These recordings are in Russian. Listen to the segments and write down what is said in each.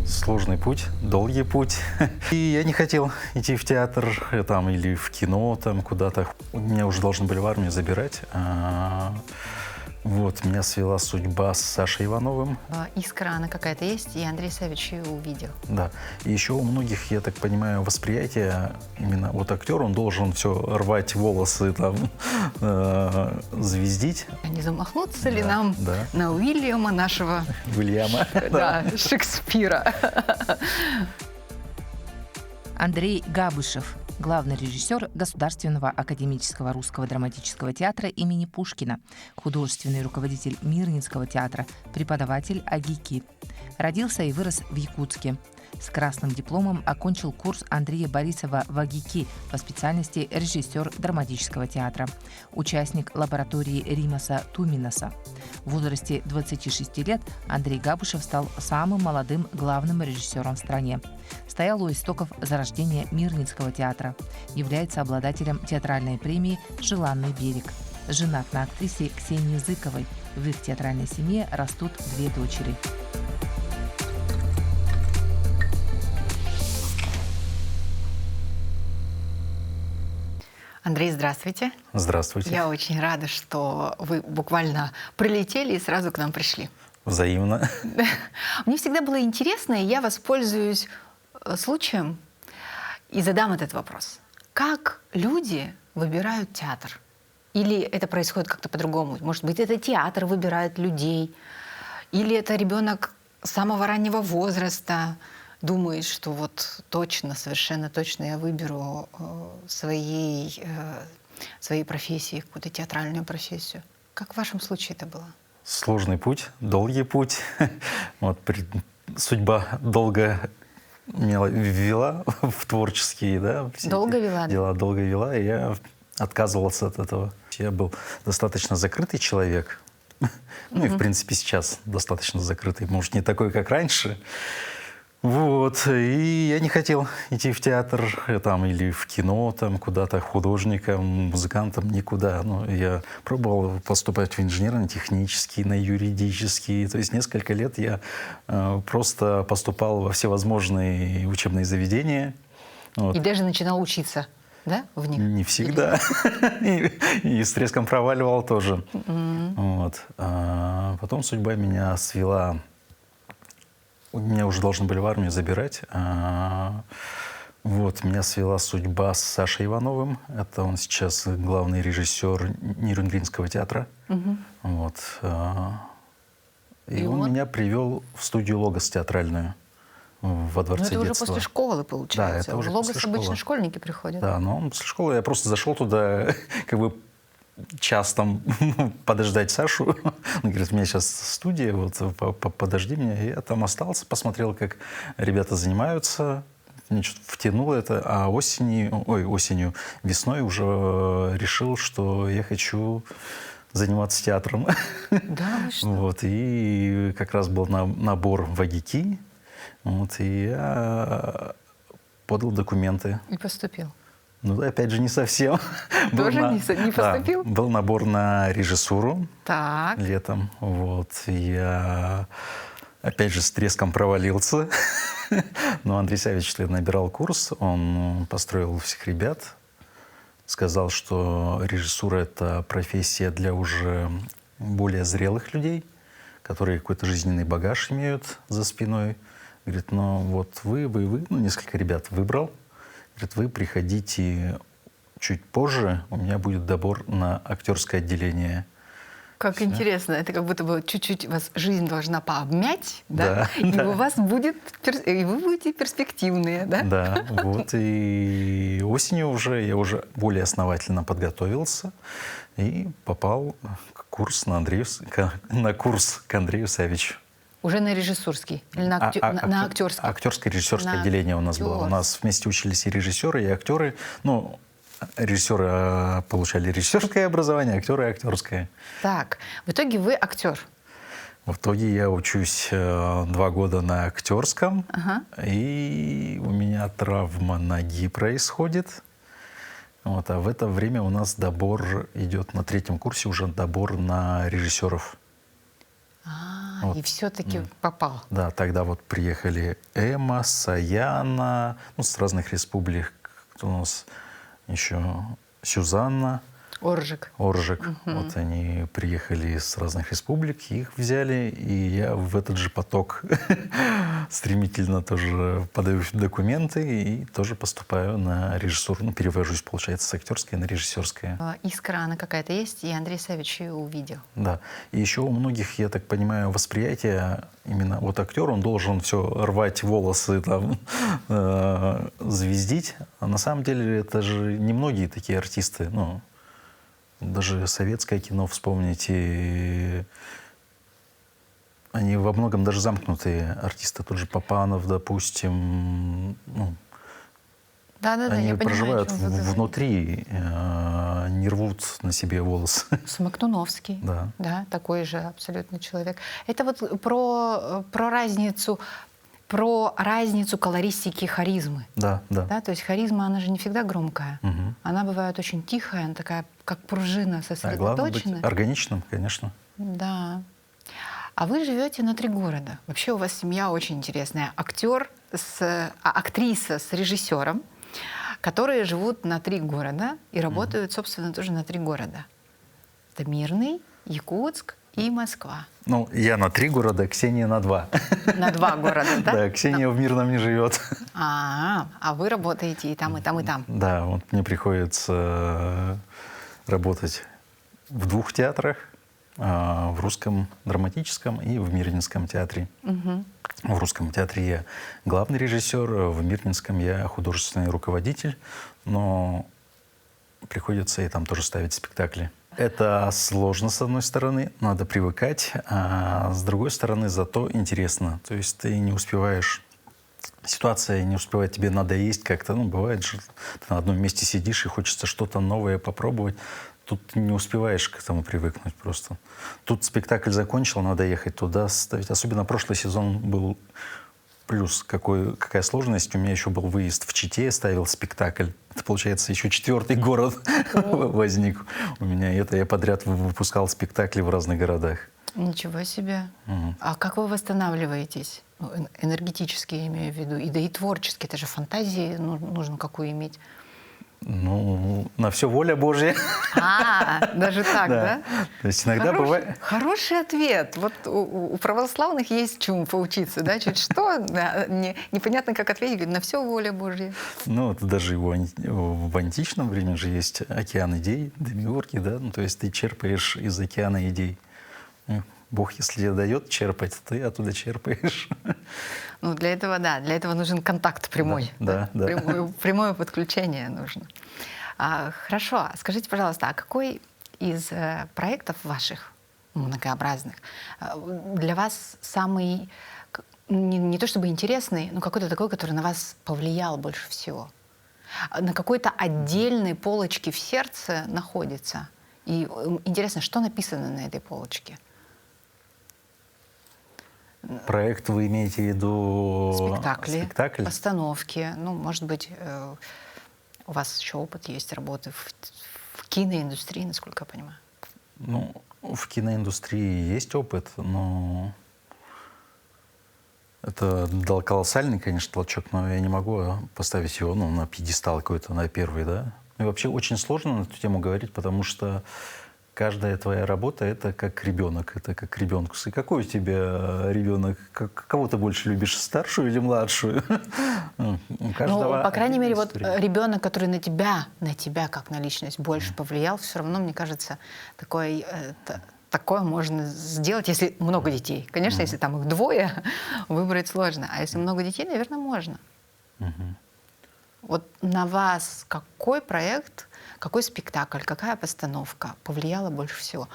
Сложный путь, долгий путь. И я не хотел идти в театр там, или в кино там, куда-то. Меня уже должны были в армию забирать. Вот, меня свела судьба с Сашей Ивановым. Искра, она какая-то есть, и Андрей Савич ее увидел. Да. И еще у многих, я так понимаю, восприятие именно вот актер, он должен все рвать волосы, там, звездить. А не замахнуться ли нам да. на Уильяма, нашего Уильяма. да, Шекспира? Андрей Габышев, главный режиссер Государственного академического русского драматического театра имени Пушкина, художественный руководитель Мирнинского театра, преподаватель АГИКИ. Родился и вырос в Якутске. С красным дипломом окончил курс Андрея Борисова в АГИКИ по специальности режиссер драматического театра, участник лаборатории Римаса Туминаса. В возрасте 26 лет Андрей Габышев стал самым молодым главным режиссером в стране. Стоял у истоков зарождения Мирнинского театра. Является обладателем театральной премии «Желанный берег». Женат на актрисе Ксении Зыковой. В их театральной семье растут 2 дочери. Андрей, здравствуйте. Здравствуйте. Я очень рада, что вы буквально прилетели и сразу к нам пришли. Взаимно. Мне всегда было интересно, и я воспользуюсь случаем и задам этот вопрос. Как люди выбирают театр? Или это происходит как-то по-другому? Может быть, это театр выбирает людей? Или это ребенок с самого раннего возраста думает, что вот точно, совершенно точно я выберу своей профессии, какую-то театральную профессию? Как в вашем случае это было? Сложный путь, долгий путь. Вот, судьба долго меня вела в творческие, да, все долго вела, дела, долго вела, и я отказывался от этого. Я был достаточно закрытый человек. Ну и, в принципе, сейчас достаточно закрытый. Может, не такой, как раньше. Вот. И я не хотел идти в театр там, или в кино, там, куда-то художником, музыкантом, никуда. Ну, я пробовал поступать в инженерно-технический, на юридический. То есть несколько лет я просто поступал во всевозможные учебные заведения. Вот. И даже начинал учиться, да, в них? Не всегда. И с треском проваливал тоже. Вот. Потом судьба меня свела. Меня уже должны были в армию забирать. Вот, меня свела судьба с Сашей Ивановым. Это он сейчас главный режиссер Нюрнбергского театра. Вот. И он меня привел в студию «Логос» театральную во Дворце детства. Но это уже после школы, получается. Да, это уже в «Логос» после школы. обычно школьники приходят. Да, но он после школы, я просто зашел туда, как бы час там подождать Сашу. Он говорит, у меня сейчас студия, вот подожди меня. Я там остался, посмотрел, как ребята занимаются, втянул это, а весной уже решил, что я хочу заниматься театром. Да, вы что? Вот, и как раз был набор в АГИКИ, вот, и я подал документы. И поступил. Ну, опять же, не совсем. Тоже не поступил? Да, был набор на режиссуру Так. летом. Вот. Я, опять же, с треском провалился. Но Андрей Савич набирал курс, он построил всех ребят. Сказал, что режиссура — это профессия для уже более зрелых людей, которые какой-то жизненный багаж имеют за спиной. Говорит, ну вот вы, ну, несколько ребят выбрал. Говорит, вы приходите чуть позже, у меня будет добор на актерское отделение. Как интересно, это как будто бы чуть-чуть вас жизнь должна пообмять, да? Да, И да. у вас будет, и вы будете перспективные, да? Да, вот. И осенью я уже более основательно подготовился и попал на курс к Андрею Савичу. Уже на режиссурский или на актерский? Актерское режиссерское отделение у нас было. У нас вместе учились и режиссеры, и актеры. Ну, режиссеры получали режиссерское образование, актеры — актерское. Так, в итоге вы актер. В итоге я учусь 2 года на актерском, и у меня травма ноги происходит. Вот, а в это время у нас добор идет на 3-м курсе, уже добор на режиссеров. Вот. И все-таки попал. Да, тогда вот приехали Эма, Саяна, ну, с разных республик. Кто у нас еще? Сюзанна, Оржик. Оржик. Вот они приехали с разных республик, их взяли, и я в этот же поток стремительно тоже подаю документы и тоже поступаю на режиссуру. Ну, перевожусь, получается, с актерской на режиссерское. Искра, она какая-то есть, и Андрей Савич ее увидел. Да. И еще у многих, я так понимаю, восприятие именно вот актер, он должен все рвать волосы, там, звездить. А на самом деле это же не многие такие артисты. Ну, даже советское кино вспомните. Они во многом даже замкнутые артисты. Тот же Папанов, допустим. Ну, Да-да-да, они я понимаю, о проживают чем вы говорите. внутри, не рвут на себе волосы. Смоктуновский, Да. да, такой же абсолютно человек. Это вот про разницу колористики харизмы. Да, да. Да, то есть харизма, она же не всегда громкая. Мгм. Она бывает очень тихая, она такая, как пружина А главное быть сосредоточенная. органичным, конечно. Да. А вы живете на 3 города. Вообще у вас семья очень интересная. Актриса с режиссером, которые живут на 3 города и работают, собственно, тоже на 3 города. Это Мирный, Якутск и Москва. Ну, я на 3 города, Ксения на 2. На 2 города, да? Да, Ксения в Мирном не живет. А вы работаете и там, и там, и там. Да, вот мне приходится работать в 2 театрах, в Русском драматическом и в Мирнинском театре. В Русском театре я главный режиссер, в Мирнинском я художественный руководитель, но приходится и там тоже ставить спектакли. Это сложно, с одной стороны, надо привыкать, а с другой стороны, зато интересно. То есть ты не успеваешь, ситуация не успевает тебе надоесть как-то. Ну, бывает же, ты на одном месте сидишь и хочется что-то новое попробовать. Тут ты не успеваешь к этому привыкнуть просто. Тут спектакль закончил, надо ехать туда ставить. Особенно прошлый сезон был плюс. Какая сложность. У меня еще был выезд в Чите, я ставил спектакль. Это, получается, еще 4-й город возник у меня. И это я подряд выпускал спектакли в разных городах. Ничего себе. А как вы восстанавливаетесь? Ну, энергетически я имею в виду. Да и творчески. Это же фантазии нужно какую иметь. Ну, на все воля Божья. Даже так, да? То есть иногда бывает... Хороший ответ. Вот у православных есть чему поучиться, да? Чуть что, непонятно, как ответить, говорит, на все воля Божья. Ну, это даже в античном времени же есть океан идей, демиурги, да? Ну, то есть ты черпаешь из океана идей. Бог, если тебе дает черпать, ты оттуда черпаешь. Ну, для этого, да, для этого нужен контакт прямой. Да. Прямое подключение нужно. Хорошо, скажите, пожалуйста, а какой из проектов ваших многообразных для вас самый, не то чтобы интересный, но какой-то такой, который на вас повлиял больше всего? На какой-то отдельной полочке в сердце находится? И интересно, что написано на этой полочке? Проект вы имеете в виду... Спектакли, постановки. Ну, может быть, у вас еще опыт есть работы в киноиндустрии, насколько я понимаю. Ну, в киноиндустрии есть опыт, но это дал колоссальный, конечно, толчок, но я не могу поставить его на пьедестал какой-то, на первый, да. И вообще очень сложно на эту тему говорить, потому что каждая твоя работа — это как ребенок, это как ребенку. И какой у тебя ребенок? Кого ты больше любишь, старшую или младшую? Ну, по крайней мере, вот ребенок, который на тебя как на личность больше повлиял, все равно, мне кажется, такое можно сделать, если много детей. Конечно, если там их 2, выбрать сложно. А если много детей, наверное, можно. Вот на вас какой проект, какой спектакль, какая постановка повлияла больше всего?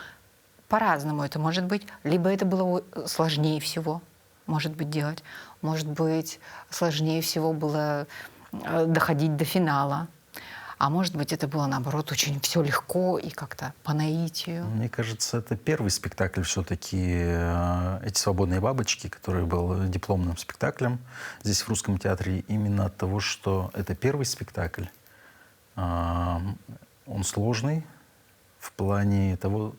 По-разному это может быть. Либо это было сложнее всего, может быть, делать. Может быть, сложнее всего было доходить до финала. А может быть, это было, наоборот, очень все легко и как-то по наитию. Мне кажется, это первый спектакль все-таки «Эти свободные бабочки», который был дипломным спектаклем здесь в Русском театре, именно от того, что это первый спектакль. Он сложный в плане того,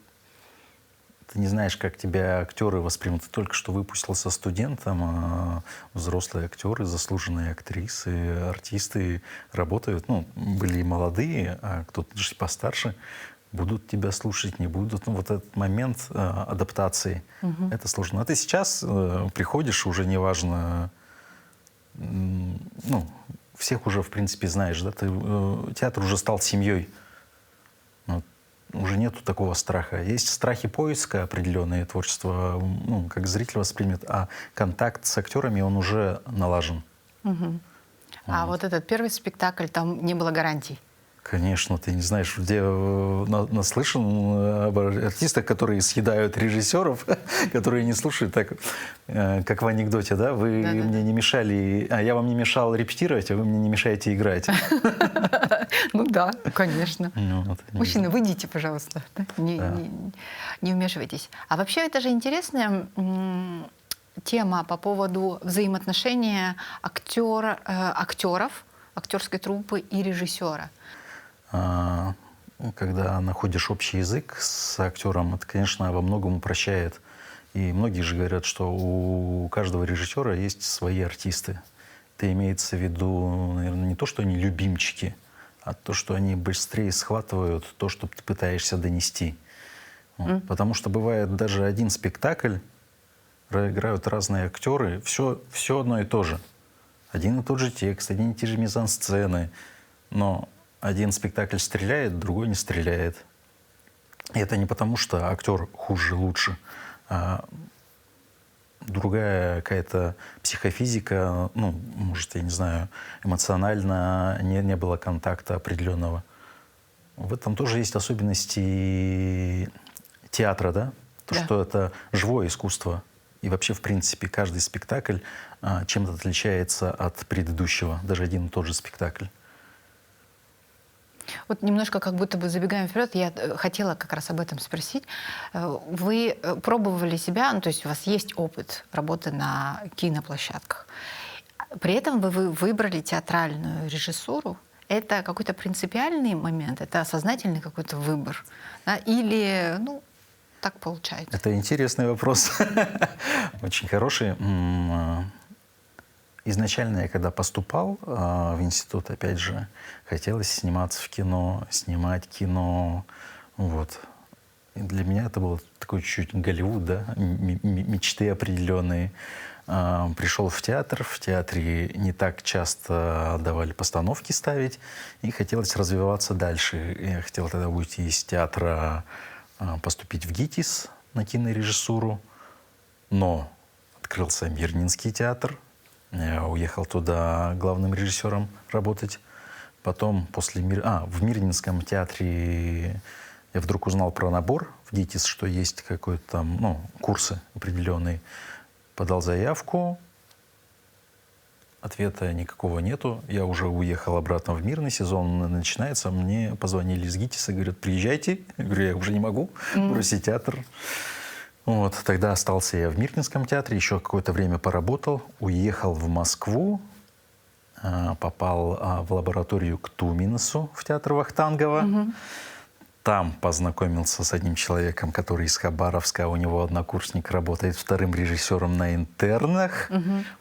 ты не знаешь, как тебя актеры воспримут. Ты только что выпустился студентом, а взрослые актеры, заслуженные актрисы, артисты работают. Ну, были и молодые, а кто-то чуть постарше. Будут тебя слушать, не будут. Ну, вот этот момент адаптации, это сложно. А ты сейчас приходишь, уже неважно, ну, всех уже, в принципе, знаешь, да? Театр уже стал семьей. Вот. Уже нету такого страха. Есть страхи поиска определенные, творчество, ну, как зритель воспримет, а контакт с актерами, он уже налажен. А вот этот первый спектакль, там не было гарантий? Конечно, ты не знаешь, где наслышан об артистах, которые съедают режиссеров, которые не слушают, так, как в анекдоте, да? Вы мне не мешали, а я вам не мешал репетировать, а вы мне не мешаете играть. Ну да, конечно. Вот, Мужчины, выйдите, пожалуйста. Не вмешивайтесь. А вообще это же интересная тема по поводу взаимоотношения актеров, актерской труппы и режиссера. Когда находишь общий язык с актером, это, конечно, во многом упрощает. И многие же говорят, что у каждого режиссера есть свои артисты. Это имеется в виду, наверное, не то, что они любимчики, а то, что они быстрее схватывают то, что ты пытаешься донести. Вот. Потому что бывает даже один спектакль, играют разные актеры, все одно и то же. Один и тот же текст, одни и те же мизансцены, но один спектакль стреляет, другой не стреляет. И это не потому, что актер хуже, лучше, а другая какая-то психофизика, ну, может, я не знаю, эмоционально не было контакта определенного. В этом тоже есть особенности театра, да? То, что это живое искусство. И вообще, в принципе, каждый спектакль чем-то отличается от предыдущего, даже один и тот же спектакль. Вот немножко как будто бы забегаем вперед, я хотела как раз об этом спросить. Вы пробовали себя, ну, то есть у вас есть опыт работы на киноплощадках. При этом вы выбрали театральную режиссуру. Это какой-то принципиальный момент, это сознательный какой-то выбор, да? Или, ну, так получается? Это интересный вопрос. Очень хороший. Изначально я когда поступал в институт, опять же, хотелось сниматься в кино, снимать кино. Вот. И для меня это был такой чуть-чуть Голливуд, да, мечты определенные. Пришел в театре не так часто давали постановки ставить, и хотелось развиваться дальше. Я хотел тогда уйти из театра, поступить в ГИТИС на кинорежиссуру, но открылся Мирнинский театр. Я уехал туда главным режиссером работать. Потом в Мирнинском театре я вдруг узнал про набор в ГИТИС, что есть какой-то там, ну, курсы определенные. Подал заявку, ответа никакого нету. Я уже уехал обратно в Мирный, сезон начинается. Мне позвонили из ГИТИСа, говорят, приезжайте. Я говорю, я уже не могу бросить театр. Вот, тогда остался я в Мирнинском театре, еще какое-то время поработал, уехал в Москву, попал в лабораторию к Туминсу в театр Вахтангова. Там познакомился с одним человеком, который из Хабаровска, у него однокурсник работает вторым режиссером на интернах.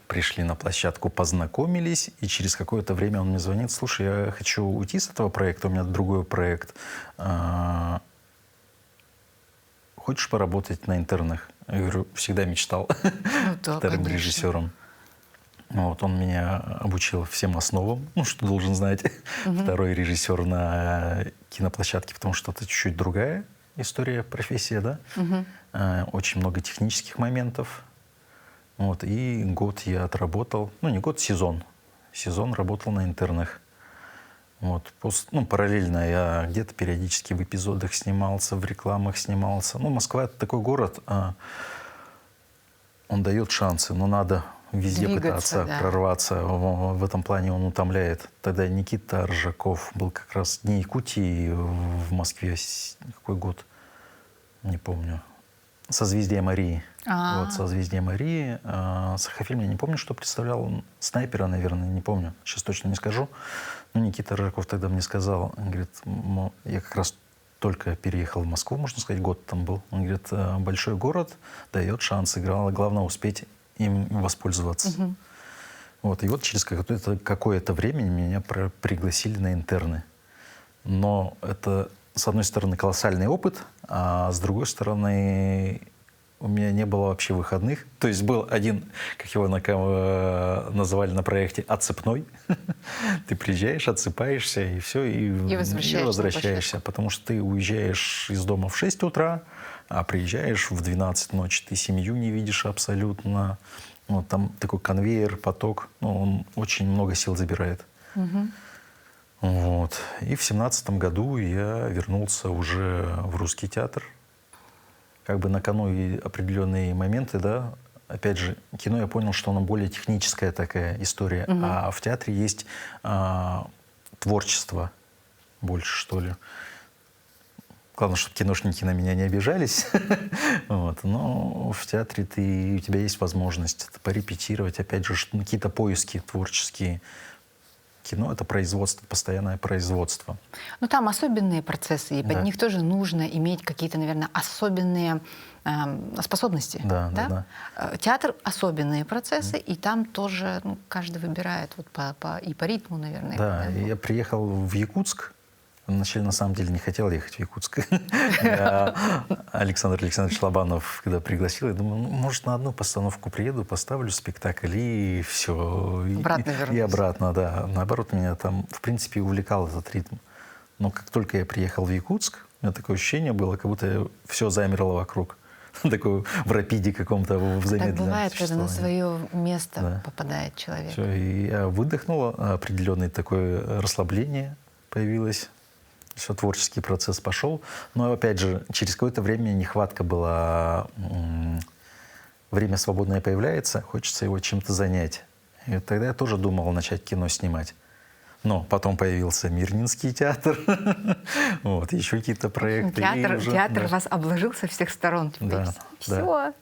Пришли на площадку, познакомились, и через какое-то время он мне звонит, слушай, я хочу уйти с этого проекта, у меня другой проект. Хочешь поработать на интернах? Я говорю, всегда мечтал вторым режиссером. Вот, он меня обучил всем основам, ну, что должен знать второй режиссер на киноплощадке, потому что это чуть-чуть другая история, профессия, да? Очень много технических моментов. Вот, и год я отработал, ну, не год, сезон. Сезон работал на интернах. Вот, параллельно я где-то периодически в эпизодах снимался, в рекламах снимался. Ну, Москва — это такой город, он дает шансы, но надо везде пытаться прорваться. В этом плане он утомляет. Тогда Никита Ржаков был как раз Дни Якутии в Москве. Какой год? Не помню. «Созвездие Марии». Вот, «Созвездие Марии». Сахафильм я не помню, что представлял. «Снайпера», наверное, не помню. Сейчас точно не скажу. Но Никита Ржаков тогда мне сказал, он говорит, я как раз только переехал в Москву, можно сказать, год там был. Он говорит, большой город дает шанс, главное успеть им воспользоваться. Вот, и вот через какое-то время меня пригласили на интерны. Но это, с одной стороны, колоссальный опыт, а с другой стороны, у меня не было вообще выходных. То есть был один, как его называли на проекте, отцепной. Ты приезжаешь, отсыпаешься, и все, и возвращаешься. Потому что ты уезжаешь из дома в 6 утра, а приезжаешь в 12 ночи. Ты семью не видишь абсолютно. Вот, там такой конвейер, поток. Ну, он очень много сил забирает. Вот. И в 17 году я вернулся уже в Русский театр. Как бы на кону и определенные моменты, да. Опять же, кино я понял, что оно более техническая такая история, а в театре есть творчество больше, что ли. Главное, чтобы киношники на меня не обижались. Вот. Но в театре у тебя есть возможность порепетировать, опять же, какие-то поиски творческие. Кино — это производство, постоянное производство. Ну, там особенные процессы, и под них тоже нужно иметь какие-то, наверное, особенные способности. Да. Театр — особенные процессы, и там тоже каждый выбирает вот и по ритму, наверное. Да, я приехал в Якутск. Вначале, на самом деле, не хотел ехать в Якутск. Александр Александрович Лобанов, когда пригласил, я думаю, может, на одну постановку приеду, поставлю спектакль, и все. Обратно вернусь. И обратно, да. Наоборот, меня там, в принципе, увлекал этот ритм. Но как только я приехал в Якутск, у меня такое ощущение было, как будто все замерло вокруг. Такое в рапиде каком-то, в замедленном. Так бывает, когда на свое место попадает человек. Все, и я выдохнул, определенное такое расслабление появилось. Все, творческий процесс пошел. Но, опять же, через какое-то время нехватка была. Время свободное появляется, хочется его чем-то занять. И тогда я тоже думал начать кино снимать. Но потом появился Мирнинский театр. Вот, еще какие-то проекты. Театр вас обложил со всех сторон. Все,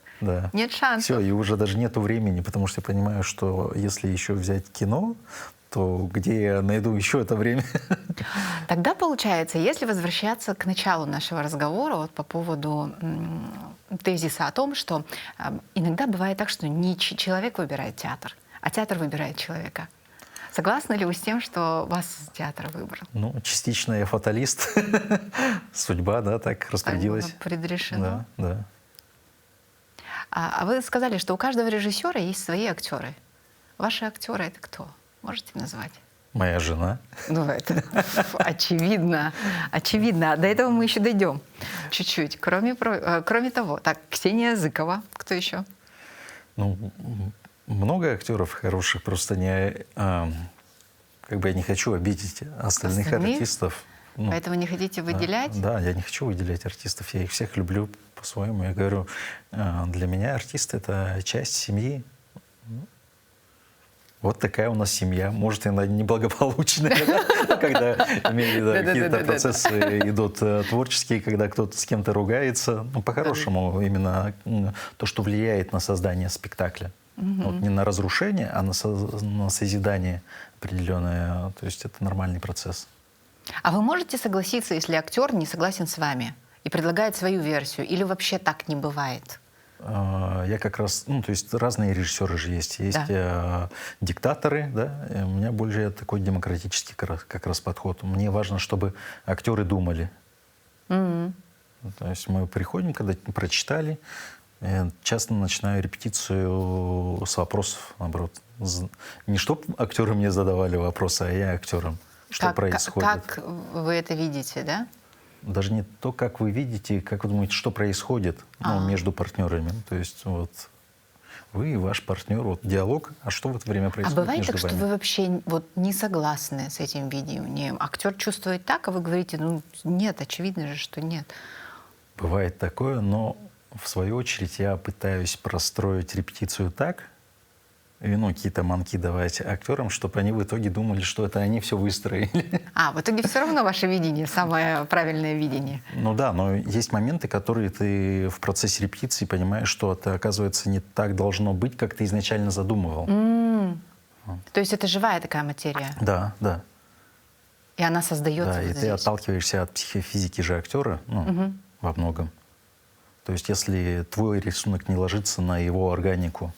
нет шансов. Все, и уже даже нету времени, потому что я понимаю, что если еще взять кино, то где я найду еще это время? Тогда получается, если возвращаться к началу нашего разговора вот по поводу тезиса о том, что иногда бывает так, что не человек выбирает театр, а театр выбирает человека. Согласны ли вы с тем, что вас театр выбрал? Ну, частично я фаталист. Судьба, да, так распорядилась. Предрешено. Да. А вы сказали, что у каждого режиссера есть свои актеры. Ваши актеры — это кто? Можете назвать? Моя жена. Ну, это очевидно. Очевидно. До этого мы еще дойдем чуть-чуть. Кроме того, так, Ксения Зыкова. Кто еще? Ну, много актеров хороших, просто как бы я не хочу обидеть остальных артистов. Поэтому не хотите выделять? Да, я не хочу выделять артистов. Я их всех люблю по-своему. Я говорю, для меня артист — это часть семьи. Вот такая у нас семья. Может, она неблагополучная, когда какие-то процессы идут творческие, когда кто-то с кем-то ругается. Ну, по-хорошему, именно то, что влияет на создание спектакля. Вот не на разрушение, а на созидание определенное. То есть это нормальный процесс. А вы можете согласиться, если актер не согласен с вами и предлагает свою версию? Или вообще так не бывает? Я как раз, то есть разные режиссеры же есть. Есть диктаторы, да. И у меня больше такой демократический как раз подход. Мне важно, чтобы актеры думали. То есть мы приходим, когда прочитали, я часто начинаю репетицию с вопросов, наоборот. Не чтобы актеры мне задавали вопросы, а я актерам. Что происходит? Как вы это видите, да? Даже не то, как вы видите, как вы думаете, что происходит между партнерами. То есть вот вы и ваш партнер, вот диалог, а что в это время происходит между вами? А бывает между так, вами? что вы вообще вот не согласны с этим видением? Актер чувствует так, а вы говорите, нет, очевидно же, что нет. Бывает такое, но в свою очередь я пытаюсь простроить репетицию так, и, какие-то манки давать актерам, чтобы они в итоге думали, что это они все выстроили. В итоге все равно ваше видение, самое правильное видение. Ну да, но есть моменты, которые ты в процессе репетиции понимаешь, что это, оказывается, не так должно быть, как ты изначально задумывал. То есть это живая такая материя? Да. И она создается Да, вот и ты здесь. отталкиваешься от психофизики же актера, ну, во многом. То есть если твой рисунок не ложится на его органику,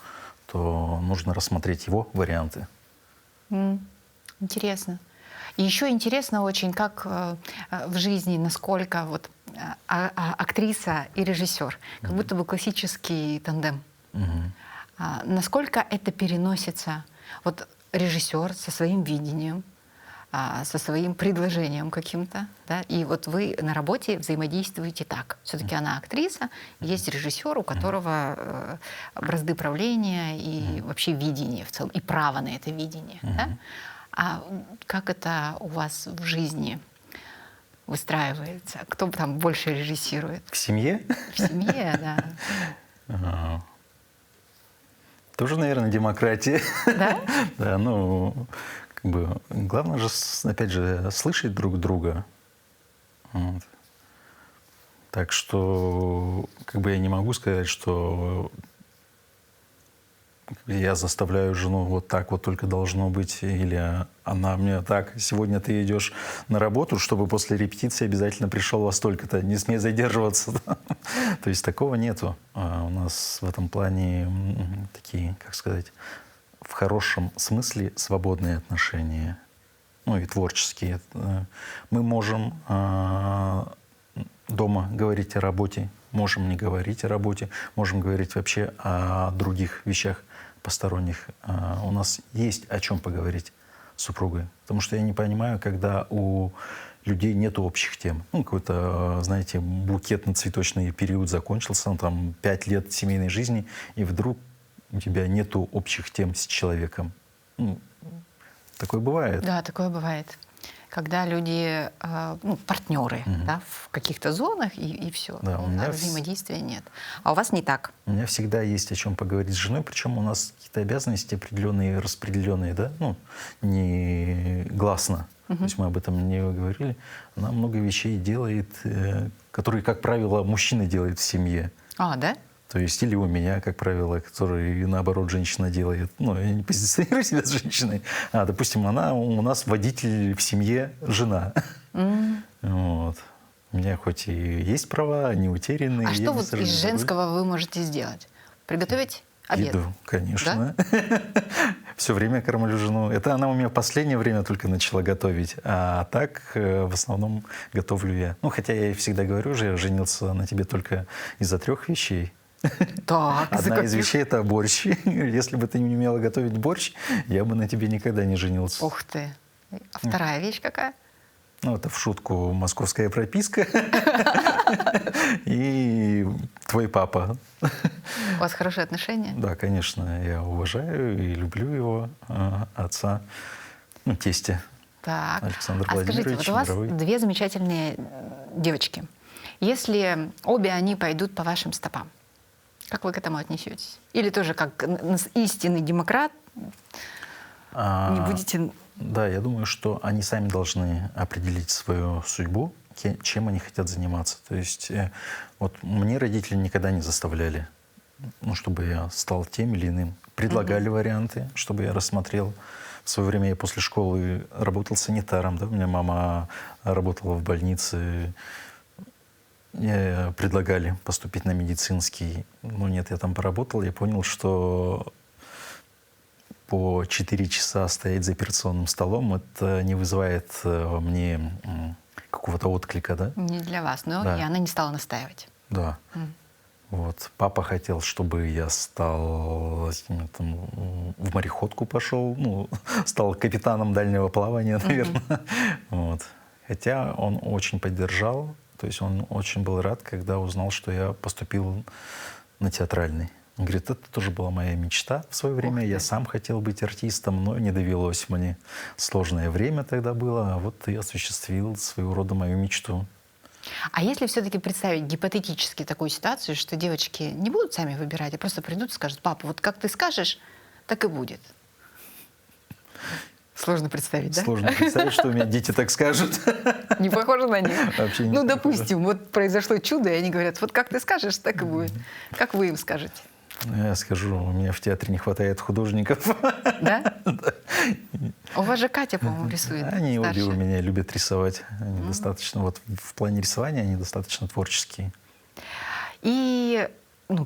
то нужно рассмотреть его варианты. Интересно. И еще интересно очень, как в жизни, насколько вот актриса и режиссер, как будто бы классический тандем. Насколько это переносится, вот режиссер со своим видением, со своим предложением каким-то, да, и вот вы на работе взаимодействуете так. Все-таки она актриса, есть режиссер, у которого бразды правления и вообще видение в целом, и право на это видение. Да? А как это у вас в жизни выстраивается? Кто там больше режиссирует? В семье? В семье, да. Тоже, наверное, демократия. Да? Да, ну, как бы, главное же, опять же, слышать друг друга. Вот. Так что, как бы я не могу сказать, что я заставляю жену вот так вот только должно быть, или она мне так, сегодня ты идешь на работу, чтобы после репетиции обязательно пришел во столько-то, не смей задерживаться. То есть такого нету. У нас в этом плане такие, как сказать, в хорошем смысле свободные отношения, ну и творческие. Мы можем дома говорить о работе, можем не говорить о работе, можем говорить вообще о других вещах посторонних. У нас есть о чем поговорить с супругой. Потому что я не понимаю, когда у людей нет общих тем. Ну, какой-то, знаете, букетно-цветочный период закончился, там 5 лет семейной жизни, и вдруг у тебя нету общих тем с человеком. Ну, такое бывает. Да, такое бывает. Когда люди, партнеры, да, в каких-то зонах, и все. Да, у меня взаимодействия нет. А у вас не так. У меня всегда есть о чем поговорить с женой, причем у нас какие-то обязанности определенные, распределенные, да, ну, не гласно. То есть мы об этом не говорили. Она много вещей делает, которые, как правило, мужчина делает в семье. А, да? То есть или у меня, как правило, который, наоборот, женщина делает. Ну, я не позиционирую себя с женщиной. Допустим, она у нас водитель в семье, жена. Вот. У меня хоть и есть права, они утеряны. А что вот из женского вы можете сделать? Приготовить обед? Еду, конечно. Да? Все время кормлю жену. Это она у меня в последнее время только начала готовить. А так, в основном, готовлю я. Ну, хотя я ей всегда говорю же, я женился на тебе только из-за 3 вещей. Так, одна из вещей — это борщ. Если бы ты не умела готовить борщ, я бы на тебе никогда не женился. Ух ты. А вторая вещь какая? Ну, это в шутку московская прописка. И твой папа. У вас хорошие отношения? Да, конечно. Я уважаю и люблю его, отца, ну, тестя. Так. Александр А скажите, Владимирович. вот у вас 2 замечательные девочки. Если обе они пойдут по вашим стопам, как вы к этому отнесетесь? Или тоже как истинный демократ не будете... Да, я думаю, что они сами должны определить свою судьбу, чем они хотят заниматься. То есть вот мне родители никогда не заставляли, ну, чтобы я стал тем или иным. Предлагали варианты, чтобы я рассмотрел. В свое время я после школы работал санитаром, да? У меня мама работала в больнице. Мне предлагали поступить на медицинский. Ну нет, я там поработал, я понял, что по 4 часа стоять за операционным столом, это не вызывает мне какого-то отклика, да? Не для вас, но Да. и она не стала настаивать. Да. Вот. Папа хотел, чтобы я стал, там, в мореходку пошел, ну, стал капитаном дальнего плавания, наверное. Вот. Хотя он очень поддержал, то есть он очень был рад, когда узнал, что я поступил на театральный. Он говорит, это тоже была моя мечта в свое время. Я сам хотел быть артистом, но не довелось мне. Сложное время тогда было, а вот я осуществил своего рода мою мечту. А если все-таки представить гипотетически такую ситуацию, что девочки не будут сами выбирать, а просто придут и скажут, папа, вот как ты скажешь, так и будет. Сложно представить, да? Сложно представить, что у меня дети так скажут. Не похоже на них? Вообще не Ну, похоже. допустим, вот произошло чудо, и они говорят, вот как ты скажешь, так и будет. Как вы им скажете? Я скажу, у меня в театре не хватает художников. Да? У вас же Катя, по-моему, рисует. Они обе у старшая. меня любят рисовать. Они достаточно, вот в плане рисования они достаточно творческие. И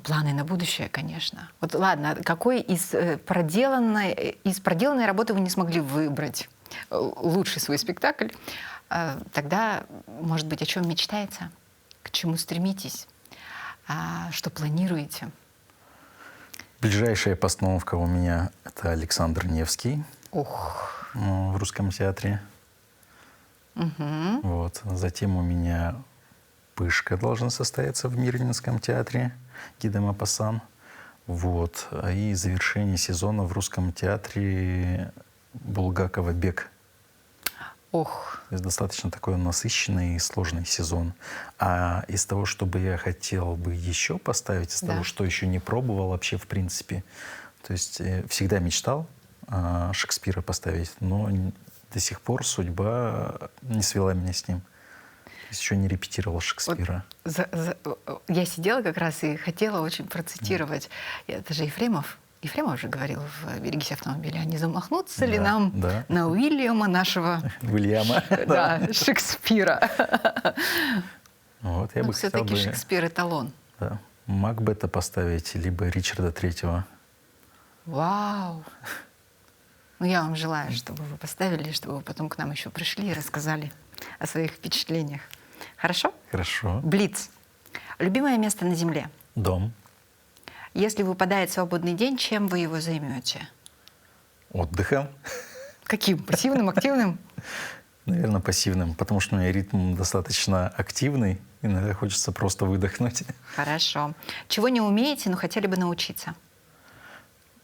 планы на будущее, конечно. Вот ладно, какой из проделанной работы вы не смогли выбрать лучший свой спектакль? Тогда, может быть, о чем мечтаете? К чему стремитесь? Что планируете? Ближайшая постановка у меня — это Александр Невский Ох. в Русском театре. Мгм. Вот. Затем у меня «Пышка» должна состояться в Мирнинском театре Гиде Мопассан. Вот. И завершение сезона в Русском театре Булгакова «Бег». Ох. То есть достаточно такой насыщенный и сложный сезон. А из того, что бы я хотел бы еще поставить, из Да. того, что еще не пробовал вообще в принципе, то есть всегда мечтал Шекспира поставить, но до сих пор судьба не свела меня с ним. То есть еще не репетировал Шекспира. Я сидела как раз и хотела очень процитировать. Это же Ефремов. Ефремов же говорил в «Берегись автомобиля», а не замахнуться ли Да, нам да. на Уильяма нашего Уильяма. да, Шекспира. Вот, я бы хотел Все-таки бы Шекспир эталон. да, Макбета поставить, либо Ричарда Третьего. Вау! Я вам желаю, чтобы вы поставили, чтобы вы потом к нам еще пришли и рассказали о своих впечатлениях. Хорошо? Хорошо. Блиц. Любимое место на Земле. Дом. Если выпадает свободный день, чем вы его займете? Отдыхом. Каким? Пассивным, активным? Наверное, пассивным, потому что у меня ритм достаточно активный, иногда хочется просто выдохнуть. Хорошо. Чего не умеете, но хотели бы научиться?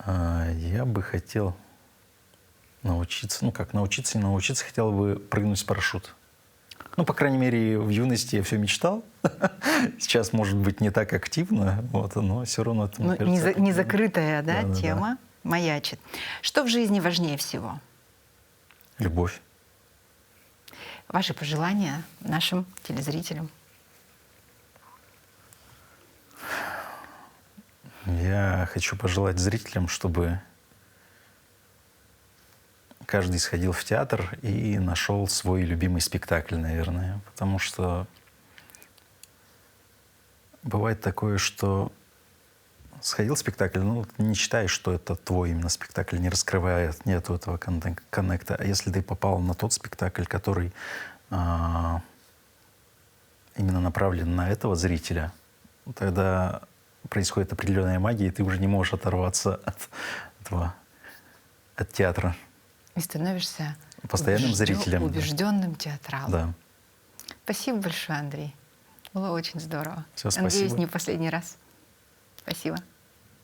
Я бы хотел научиться, научиться и научиться, хотел бы прыгнуть с парашюта. По крайней мере, в юности я все мечтал. Сейчас, может быть, не так активно, но все равно это, мне кажется, Не закрытая Да-да-да. тема маячит. Что в жизни важнее всего? любовь. Ваши пожелания нашим телезрителям? Я хочу пожелать зрителям, чтобы каждый сходил в театр и нашел свой любимый спектакль, наверное. Потому что бывает такое, что сходил в спектакль, не считаешь, что это твой именно спектакль, не раскрывает, нету этого коннекта. А если ты попал на тот спектакль, который именно направлен на этого зрителя, тогда происходит определенная магия, и ты уже не можешь оторваться от театра. И становишься Постоянным зрителем. убежденным театралом. Да. Спасибо большое, Андрей. Было очень здорово. Всё, Надеюсь, спасибо. не в последний раз. Спасибо.